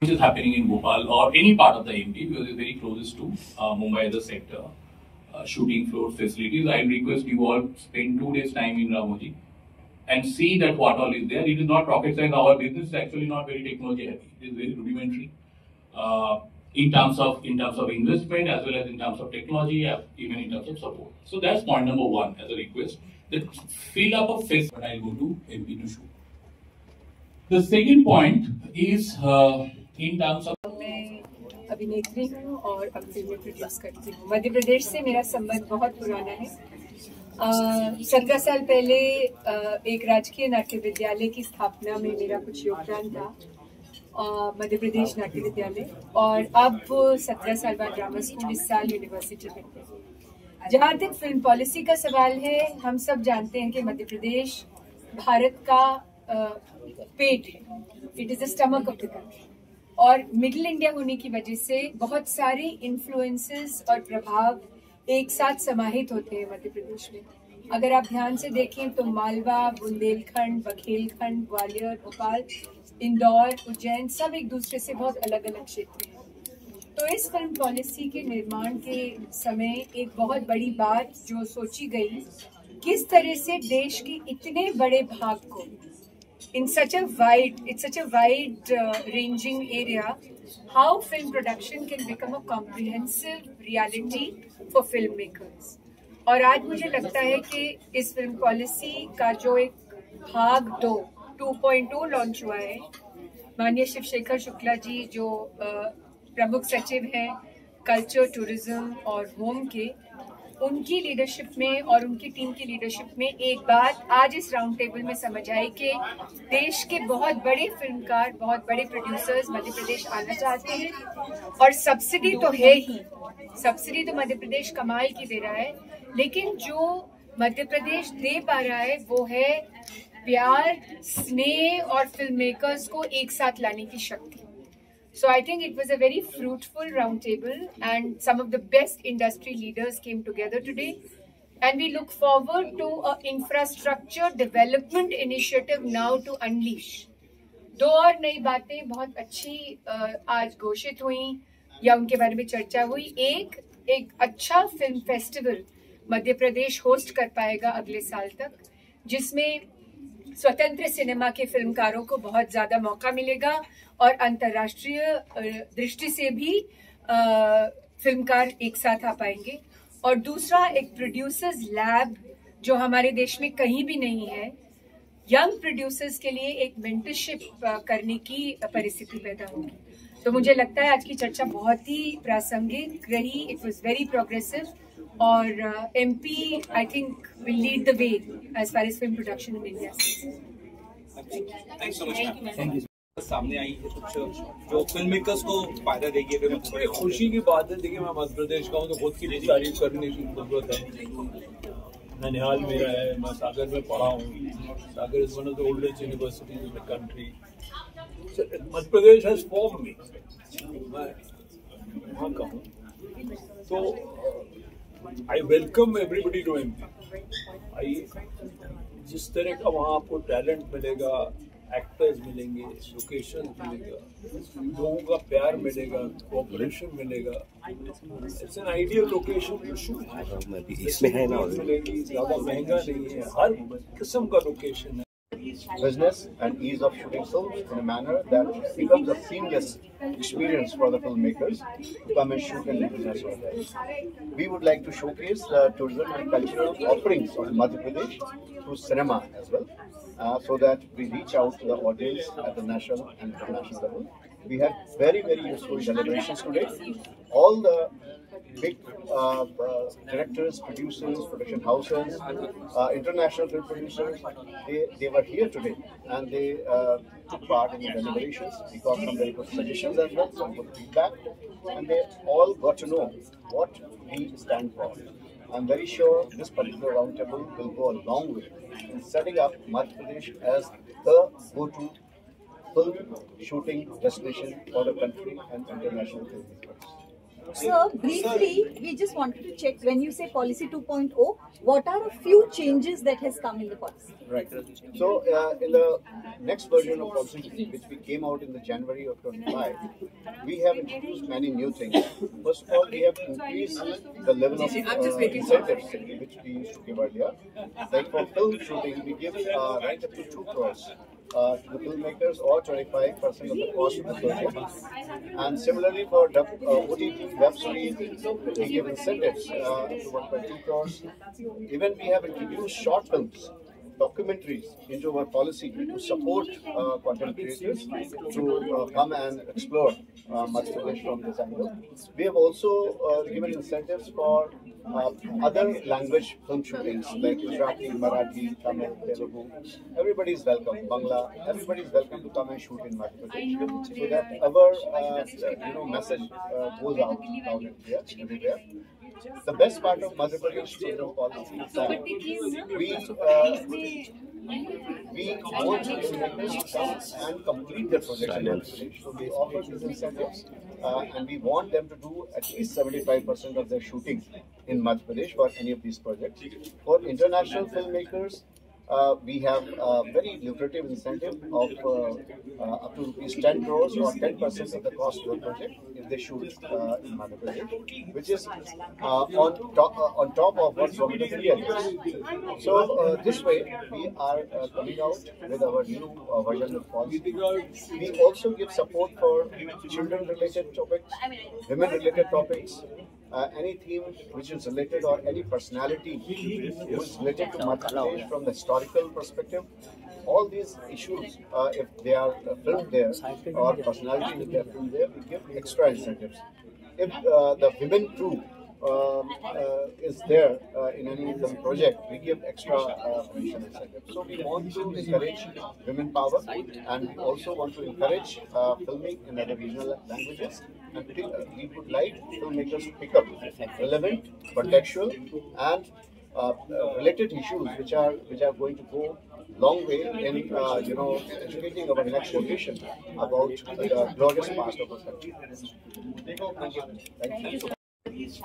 which is happening in Bhopal or any part of the MP, because it's very closest to Mumbai as a sector, shooting floor facilities. I request you all spend 2 days time in Ramoji and see that what all is there. It is not rocket science. Our business is actually not very technology heavy. It is very rudimentary in terms of investment as well as in terms of technology, even in terms of support. So that's point number one as a request. That fill up a face, but I'll go to MP to shoot. The second point is in terms of मैं अभिनेत्री हूँ और अब फिल्में produce करती हूँ। मध्य प्रदेश से मेरा संबंध बहुत पुराना है। 17 साल पहले एक राजकीय नाट्य विद्यालय की स्थापना में मेरा कुछ योगदान था, मध्य प्रदेश नाट्य विद्यालय, और अब 17 साल बाद ड्रामा स्कूल इस साल यूनिवर्सिटी में। जहाँ तक फिल्म पॉलिसी का सवाल है, हम सब जानते हैं कि मध्य प्रदेश भारत का पेट है, it is the stomach of the country, और मिडिल इंडिया होने की वजह से बहुत सारे इन्फ्लुएंसेस और प्रभाव एक साथ समाहित होते हैं मध्य प्रदेश में। अगर आप ध्यान से देखें तो मालवा, बुंदेलखंड, बघेलखंड, ग्वालियर, भोपाल, इंदौर, उज्जैन सब एक दूसरे से बहुत अलग अलग क्षेत्र हैं। तो इस फिल्म पॉलिसी के निर्माण के समय एक बहुत बड़ी बात जो सोची गई, किस तरह से देश के इतने बड़े भाग को it's such a wide ranging area, how film production can become a comprehensive reality for filmmakers. और आज मुझे लगता है कि इस फिल्म पॉलिसी का जो एक भाग 2.2 लॉन्च हुआ है, माननीय शिवशेखर शुक्ला जी जो प्रमुख सचिव हैं कल्चर, टूरिज्म और होम के, उनकी लीडरशिप में और उनकी टीम की लीडरशिप में एक बात आज इस राउंड टेबल में समझ आई कि देश के बहुत बड़े फिल्मकार, बहुत बड़े प्रोड्यूसर्स मध्य प्रदेश आना चाहते हैं, और सब्सिडी तो है ही, सब्सिडी तो मध्य प्रदेश कमाल की दे रहा है, लेकिन जो मध्य प्रदेश दे पा रहा है वो है प्यार, स्नेह और फिल्म मेकर्स को एक साथ लाने की शक्ति। So I think it was a very fruitful roundtable, and some of the best industry leaders came together today. And we look forward to an infrastructure development initiative now to unleash. दो और नई बातें बहुत अच्छी आज घोषित हुई या उनके बारे में चर्चा हुई। एक अच्छा film festival Madhya Pradesh host कर पाएगा अगले साल तक, जिसमें स्वतंत्र सिनेमा के फिल्मकारों को बहुत ज्यादा मौका मिलेगा और अंतर्राष्ट्रीय दृष्टि से भी फिल्मकार एक साथ आ पाएंगे। और दूसरा, एक प्रोड्यूसर्स लैब जो हमारे देश में कहीं भी नहीं है, यंग प्रोड्यूसर्स के लिए एक मेंटरशिप करने की परिस्थिति पैदा होगी। तो मुझे लगता है आज की चर्चा बहुत ही प्रासंगिक रही, इट वाज वेरी प्रोग्रेसिव, और MP I think will lead the way as far as film production in India. Thank you. सामने आई है कुछ जो फिल्म मेकर्स को फायदा देगी। बड़ी खुशी की बात है। देखिए, मैं मध्य प्रदेश का हूँ तो खुद की तारीफ करने की जरूरत है। ननिहाल मेरा है, मैं सागर में पढ़ा हूँ। Sagar is one of the oldest universities in the country. Madhya Pradesh has formed me, मैं वहाँ का हूँ, तो I welcome everybody to MP. जिस तरह का वहाँ आपको टैलेंट मिलेगा, एक्टर्स मिलेंगे, लोकेशन मिलेगा, लोगों का प्यार मिलेगा, कोऑपरेशन मिलेगा, it's an ideal location to shoot. इसमें है ना, मिलेगी, ज़्यादा महंगा नहीं है, हर किस्म का लोकेशन है। Business and ease of shooting films in a manner that becomes a seamless experience for the filmmakers to come and shoot in international affairs. We would like to showcase the tourism and cultural offerings of Madhya Pradesh through cinema as well, so that we reach out to the audience at the national and international level. We had very, very useful deliberations today. All the big directors, producers, production houses, international film producers, they were here today, and they took part in the deliberations. We got some very good suggestions as well, some good feedback, and they all got to know what we stand for. I'm very sure this particular roundtable will go a long way in setting up Madhya Pradesh as the go-to film shooting destination for the country and international filmmakers. Sir, briefly, we just wanted to check when you say policy 2.0, what are a few changes that has come in the policy? Right. So, in the next version of policy, which we came out in the January of 25, we have introduced many new things. First of all, we have increased the level of incentives which we used to give earlier. Like for film shooting, we give right up to 2 crores. To the filmmakers or 25% of the cost of the project. And similarly for OTT web series, we give incentives to 1.2 crores. Even we have introduced short films, documentaries into our policy to support content creators to come and explore Madhya Pradesh from this angle. We have also given incentives for other language film shootings like Gujarati, Marathi, Tamil, Telugu. Everybody is welcome. Bangla. Everybody is welcome to come and shoot in Madhya Pradesh, so that our message goes out loud and clear everywhere. The best part of Madhya Pradesh tourism policy is that we want to come and complete their projects in Madhya Pradesh. So we offer these incentives and we want them to do at least 75% of their shooting in Madhya Pradesh for any of these projects. For international filmmakers, we have a very lucrative incentive of up to rupees 10 crores or 10% of the cost of the project if they shoot in Madhya Pradesh, which is on top of what Government of India does. So this way, we are coming out with our new version of policy. We also give support for children-related topics, women-related topics, any theme which is related or any personality who is related to Madhya Pradesh from the historical perspective. All these issues, if they are filmed there or personality if they are filmed there, we give extra incentives. If the women crew is there in any film project, we give extra commission incentives. So we want to encourage women power, and we also want to encourage filming in other regional languages. And we would like filmmakers to pick up relevant, contextual, and related issues which are going to go long way in educating our next generation about the glorious past of our country. Thank you.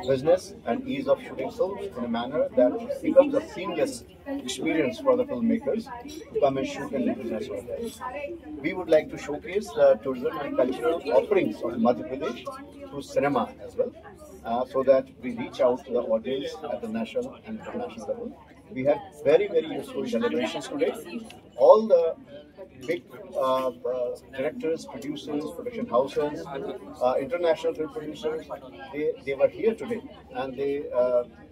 Business and ease of shooting films in a manner that becomes a seamless experience for the filmmakers to come and shoot and business over there. We would like to showcase the tourism and cultural offerings of Madhya Pradesh through cinema as well, so that we reach out to the audience at the national and international level. We had very, very useful deliberations today. All the big directors, producers, production houses, international film producers, they were here today and they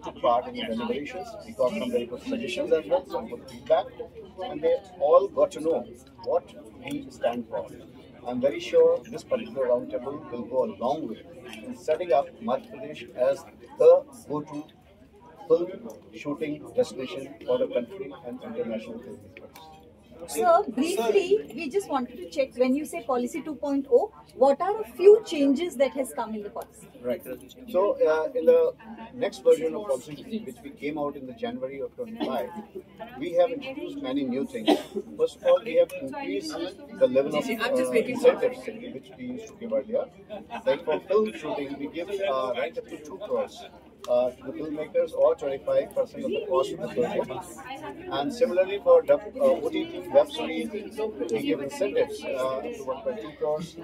took part in the deliberations. We got some very good suggestions as well, some good feedback, and they all got to know what we stand for. I'm very sure this particular roundtable will go a long way in setting up Madhya Pradesh as the go-to film shooting destination for the country and international filmmakers. Sir, briefly, we just wanted to check when you say policy 2.0, what are a few changes that has come in the policy? Right. So, in the next version of policy, which we came out in the January of 25, we have introduced many new things. First of all, we have increased the level of incentives which we used to give earlier. Like for film shooting, we give right up to 2 crores. To the filmmakers or 25% of the cost of the project. And similarly for OTT web series, we give incentives to 1.2 crores.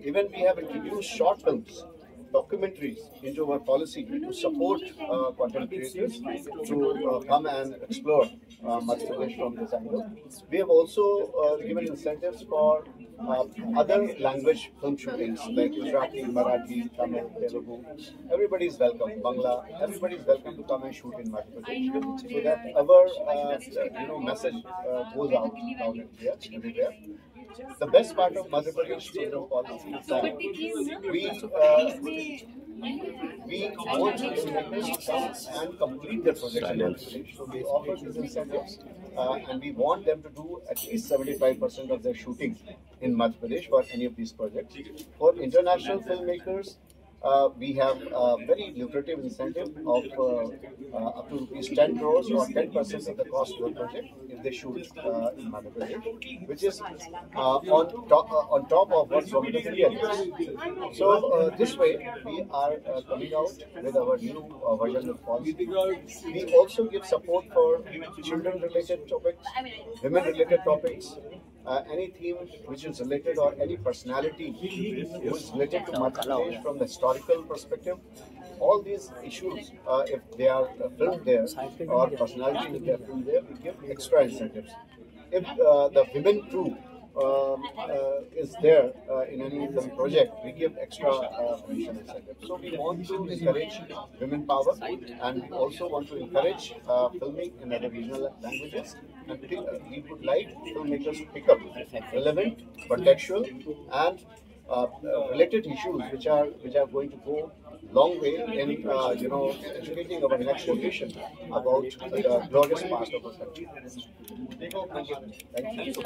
Even we have introduced short films, documentaries into our policy to support content creators to come and explore Madhya Pradesh from this angle. We have also given incentives for other language film shootings like Gujarati, Marathi, Tamil, Telugu. Everybody is welcome. Bangla. Everybody is welcome to come and shoot in Madhya Pradesh, so that our message goes out loud and clear everywhere. The best part of Madhya Pradesh tourism policy is that we want to come and complete their projects in Madhya Pradesh. So we offer these incentives and we want them to do at least 75% of their shooting in Madhya Pradesh for any of these projects. For international filmmakers, we have a very lucrative incentive of up to rupees 10 crores or 10% of the cost of the project if they shoot in Madhya Pradesh, which is on top of what Government of India does. So this way, we are coming out with our new version of policy. We also give support for children-related topics, women-related topics, any theme which is related or any personality who is related to Madhya Pradesh from the historical perspective. All these issues, if they are filmed there or personality if they are filmed there, we give extra incentives. If the women too is there in any film project, we give extra commission incentives. So we want to encourage women power, and we also want to encourage filming in other regional languages. And we would like filmmakers to pick up relevant, contextual, and related issues which are going to go long way in educating our next generation about the glorious past of our country. Thank you.